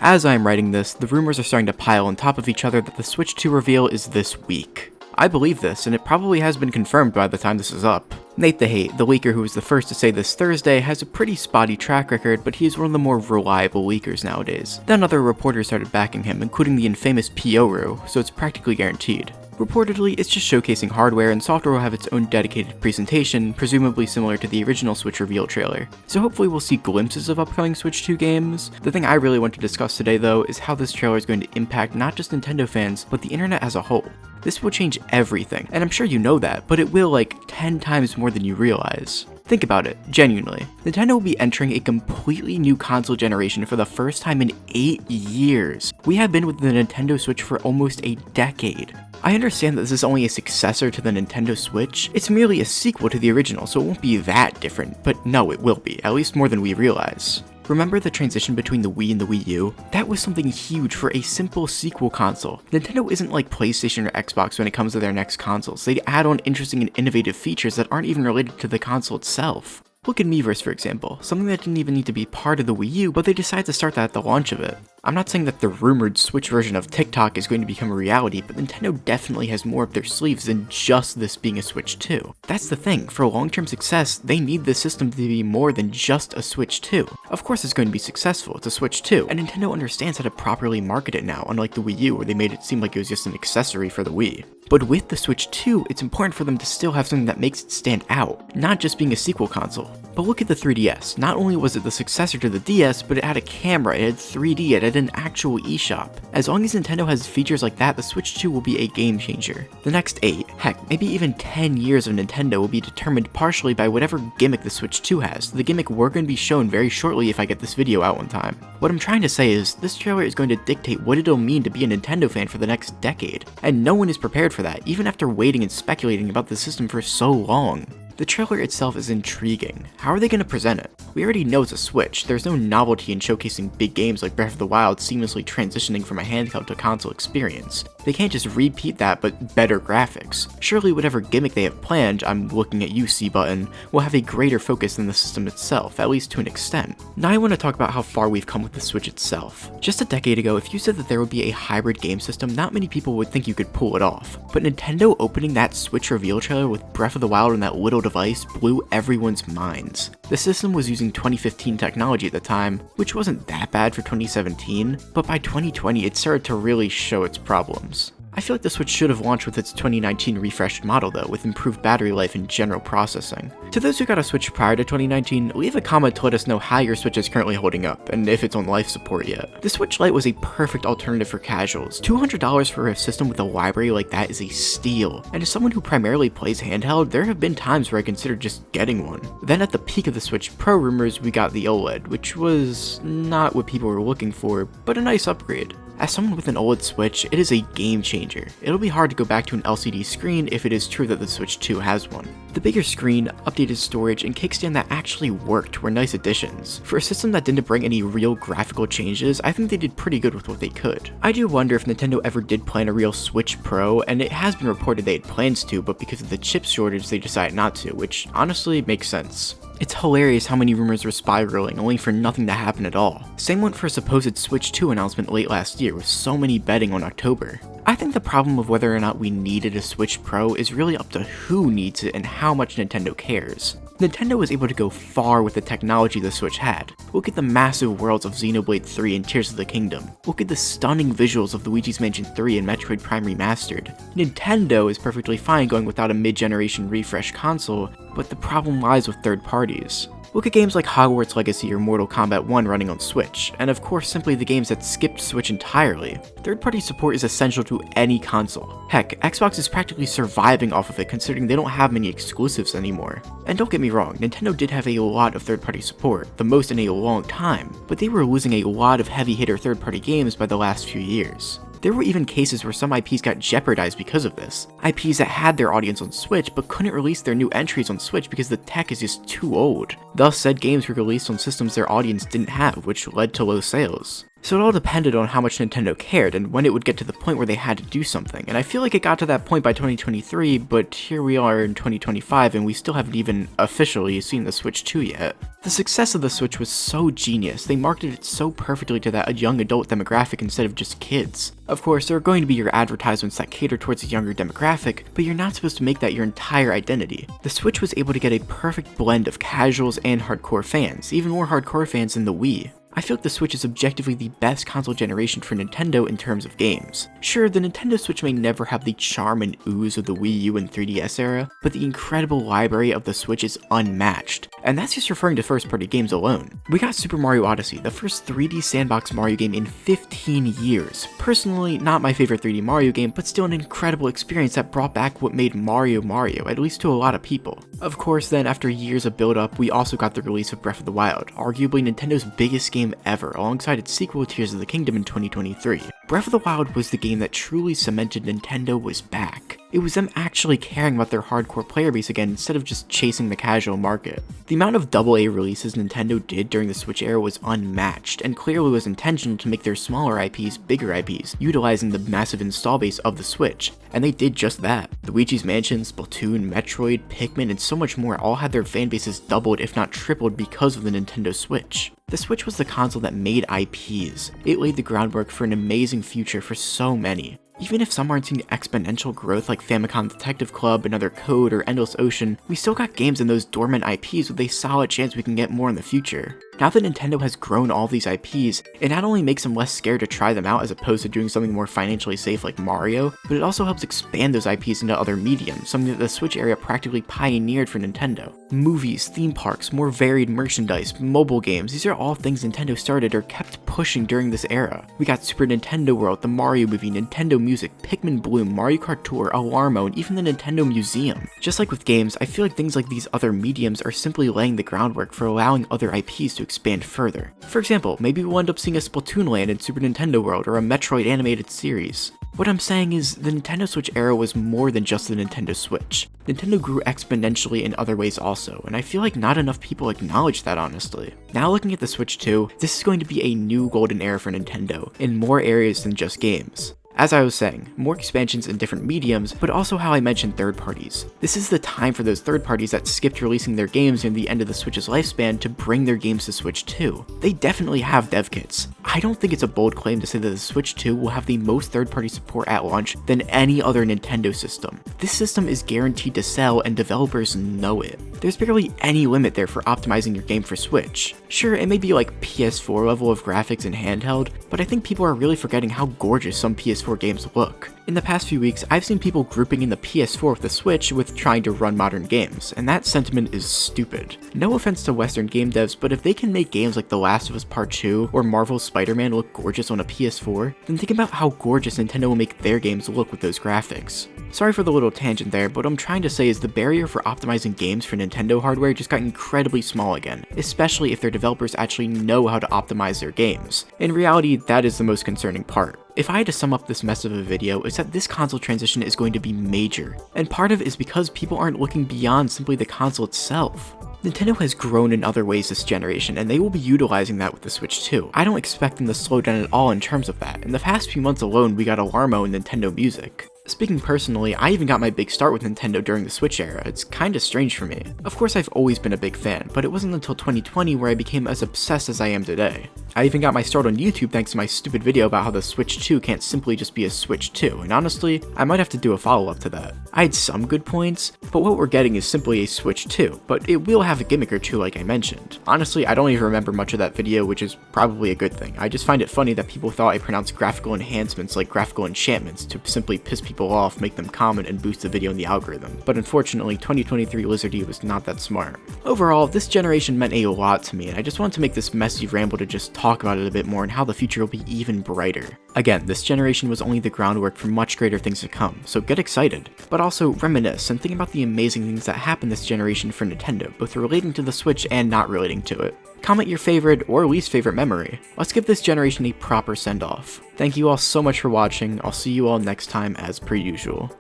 As I am writing this, the rumors are starting to pile on top of each other that the Switch 2 reveal is this week. I believe this, and it probably has been confirmed by the time this is up. Nate the Hate, the leaker who was the first to say this Thursday, has a pretty spotty track record, but he is one of the more reliable leakers nowadays. Then other reporters started backing him, including the infamous Pioru, so it's practically guaranteed. Reportedly, it's just showcasing hardware, and software will have its own dedicated presentation, presumably similar to the original Switch reveal trailer. So hopefully we'll see glimpses of upcoming Switch 2 games. The thing I really want to discuss today though is how this trailer is going to impact not just Nintendo fans, but the internet as a whole. This will change everything, and I'm sure you know that, but it will like 10 times more than you realize. Think about it, genuinely. Nintendo will be entering a completely new console generation for the first time in 8 years. We have been with the Nintendo Switch for almost a decade. I understand that this is only a successor to the Nintendo Switch. It's merely a sequel to the original, so it won't be that different, but no, it will be, at least more than we realize. Remember the transition between the Wii and the Wii U? That was something huge for a simple sequel console. Nintendo isn't like PlayStation or Xbox when it comes to their next consoles. They add on interesting and innovative features that aren't even related to the console itself. Look at Miiverse for example, something that didn't even need to be part of the Wii U, but they decided to start that at the launch of it. I'm not saying that the rumored Switch version of TikTok is going to become a reality, but Nintendo definitely has more up their sleeves than just this being a Switch 2. That's the thing, for long-term success, they need this system to be more than just a Switch 2. Of course it's going to be successful, it's a Switch 2, and Nintendo understands how to properly market it now, unlike the Wii U where they made it seem like it was just an accessory for the Wii. But with the Switch 2, it's important for them to still have something that makes it stand out, not just being a sequel console. But look at the 3DS, not only was it the successor to the DS, but it had a camera, it had 3D, it had an actual eShop. As long as Nintendo has features like that, the Switch 2 will be a game changer. The next 8, heck, maybe even 10 years of Nintendo will be determined partially by whatever gimmick the Switch 2 has, the gimmick we're going to be shown very shortly if I get this video out on time. What I'm trying to say is, this trailer is going to dictate what it'll mean to be a Nintendo fan for the next decade, and no one is prepared for that, even after waiting and speculating about the system for so long. The trailer itself is intriguing. How are they going to present it? We already know it's a Switch. There's no novelty in showcasing big games like Breath of the Wild seamlessly transitioning from a handheld to console experience. They can't just repeat that, but better graphics. Surely whatever gimmick they have planned, I'm looking at you C-Button, will have a greater focus than the system itself, at least to an extent. Now I want to talk about how far we've come with the Switch itself. Just a decade ago, if you said that there would be a hybrid game system, not many people would think you could pull it off. But Nintendo opening that Switch reveal trailer with Breath of the Wild on that little device blew everyone's minds. The system was using 2015 technology at the time, which wasn't that bad for 2017, but by 2020 it started to really show its problems. I feel like the Switch should have launched with its 2019 refreshed model though, with improved battery life and general processing. To those who got a Switch prior to 2019, leave a comment to let us know how your Switch is currently holding up, and if it's on life support yet. The Switch Lite was a perfect alternative for casuals. $200 for a system with a library like that is a steal, and as someone who primarily plays handheld, there have been times where I considered just getting one. Then at the peak of the Switch Pro rumors, we got the OLED, which was not what people were looking for, but a nice upgrade. As someone with an OLED Switch, it is a game changer. It'll be hard to go back to an LCD screen if it is true that the Switch 2 has one. The bigger screen, updated storage, and kickstand that actually worked were nice additions. For a system that didn't bring any real graphical changes, I think they did pretty good with what they could. I do wonder if Nintendo ever did plan a real Switch Pro, and it has been reported they had plans to, but because of the chip shortage they decided not to, which honestly makes sense. It's hilarious how many rumors were spiraling, only for nothing to happen at all. Same went for a supposed Switch 2 announcement late last year, with so many betting on October. I think the problem of whether or not we needed a Switch Pro is really up to who needs it and how much Nintendo cares. Nintendo was able to go far with the technology the Switch had. Look at the massive worlds of Xenoblade 3 and Tears of the Kingdom. Look at the stunning visuals of Luigi's Mansion 3 and Metroid Prime Remastered. Nintendo is perfectly fine going without a mid-generation refresh console, but the problem lies with third parties. Look at games like Hogwarts Legacy or Mortal Kombat 1 running on Switch, and of course simply the games that skipped Switch entirely. Third-party support is essential to any console. Heck, Xbox is practically surviving off of it considering they don't have many exclusives anymore. And don't get me wrong, Nintendo did have a lot of third-party support, the most in a long time, but they were losing a lot of heavy-hitter third-party games by the last few years. There were even cases where some IPs got jeopardized because of this. IPs that had their audience on Switch but couldn't release their new entries on Switch because the tech is just too old. Thus, said games were released on systems their audience didn't have, which led to low sales. So it all depended on how much Nintendo cared and when it would get to the point where they had to do something, and I feel like it got to that point by 2023, but here we are in 2025 and we still haven't even officially seen the Switch 2 yet. The success of the Switch was so genius, they marketed it so perfectly to that young adult demographic instead of just kids. Of course, there are going to be your advertisements that cater towards a younger demographic, but you're not supposed to make that your entire identity. The Switch was able to get a perfect blend of casuals and hardcore fans, even more hardcore fans than the Wii. I feel like the Switch is objectively the best console generation for Nintendo in terms of games. Sure, the Nintendo Switch may never have the charm and ooze of the Wii U and 3DS era, but the incredible library of the Switch is unmatched, and that's just referring to first-party games alone. We got Super Mario Odyssey, the first 3D sandbox Mario game in 15 years. Personally, not my favorite 3D Mario game, but still an incredible experience that brought back what made Mario Mario, at least to a lot of people. Of course, then after years of build-up, we also got the release of Breath of the Wild, arguably Nintendo's biggest game ever, alongside its sequel Tears of the Kingdom in 2023. Breath of the Wild was the game that truly cemented Nintendo was back. It was them actually caring about their hardcore player base again instead of just chasing the casual market. The amount of AA releases Nintendo did during the Switch era was unmatched, and clearly was intentional to make their smaller IPs bigger IPs, utilizing the massive install base of the Switch, and they did just that. Luigi's Mansion, Splatoon, Metroid, Pikmin, and so much more all had their fan bases doubled if not tripled because of the Nintendo Switch. The Switch was the console that made IPs. It laid the groundwork for an amazing future for so many. Even if some aren't seeing exponential growth like Famicom Detective Club, Another Code, or Endless Ocean, we still got games in those dormant IPs with a solid chance we can get more in the future. Now that Nintendo has grown all these IPs, it not only makes them less scared to try them out as opposed to doing something more financially safe like Mario, but it also helps expand those IPs into other mediums, something that the Switch era practically pioneered for Nintendo. Movies, theme parks, more varied merchandise, mobile games, these are all things Nintendo started or kept pushing during this era. We got Super Nintendo World, the Mario movie, Nintendo Music, Pikmin Bloom, Mario Kart Tour, Alarmo, and even the Nintendo Museum. Just like with games, I feel like things like these other mediums are simply laying the groundwork for allowing other IPs to expand further. For example, maybe we'll end up seeing a Splatoon land in Super Nintendo World or a Metroid animated series. What I'm saying is, the Nintendo Switch era was more than just the Nintendo Switch. Nintendo grew exponentially in other ways also, and I feel like not enough people acknowledge that honestly. Now looking at the Switch 2, this is going to be a new golden era for Nintendo, in more areas than just games. As I was saying, more expansions in different mediums, but also how I mentioned third parties. This is the time for those third parties that skipped releasing their games near the end of the Switch's lifespan to bring their games to Switch 2. They definitely have dev kits. I don't think it's a bold claim to say that the Switch 2 will have the most third-party support at launch than any other Nintendo system. This system is guaranteed to sell and developers know it. There's barely any limit there for optimizing your game for Switch. Sure, it may be like PS4 level of graphics and handheld, but I think people are really forgetting how gorgeous some PS4 games look. In the past few weeks, I've seen people grouping in the PS4 with the Switch with trying to run modern games, and that sentiment is stupid. No offense to Western game devs, but if they can make games like The Last of Us Part 2 or Marvel's Spider-Man look gorgeous on a PS4, then think about how gorgeous Nintendo will make their games look with those graphics. Sorry for the little tangent there, but what I'm trying to say is the barrier for optimizing games for Nintendo hardware just got incredibly small again, especially if their developers actually know how to optimize their games. In reality, that is the most concerning part. If I had to sum up this mess of a video, it's that this console transition is going to be major, and part of it is because people aren't looking beyond simply the console itself. Nintendo has grown in other ways this generation, and they will be utilizing that with the Switch too. I don't expect them to slow down at all in terms of that. In the past few months alone, we got Alarmo and Nintendo Music. Speaking personally, I even got my big start with Nintendo during the Switch era. It's kinda strange for me. Of course, I've always been a big fan, but it wasn't until 2020 where I became as obsessed as I am today. I even got my start on YouTube thanks to my stupid video about how the Switch 2 can't simply just be a Switch 2, and honestly, I might have to do a follow-up to that. I had some good points, but what we're getting is simply a Switch 2, but it will have a gimmick or two like I mentioned. Honestly, I don't even remember much of that video, which is probably a good thing. I just find it funny that people thought I pronounced graphical enhancements like graphical enchantments to simply piss people off, make them comment, and boost the video in the algorithm. But unfortunately, 2023 Lizardy was not that smart. Overall, this generation meant a lot to me, and I just wanted to make this messy ramble to just talk about it a bit more and how the future will be even brighter. Again, this generation was only the groundwork for much greater things to come, so get excited. But also reminisce and think about the amazing things that happened this generation for Nintendo, both relating to the Switch and not relating to it. Comment your favorite or least favorite memory. Let's give this generation a proper send-off. Thank you all so much for watching. I'll see you all next time as per usual.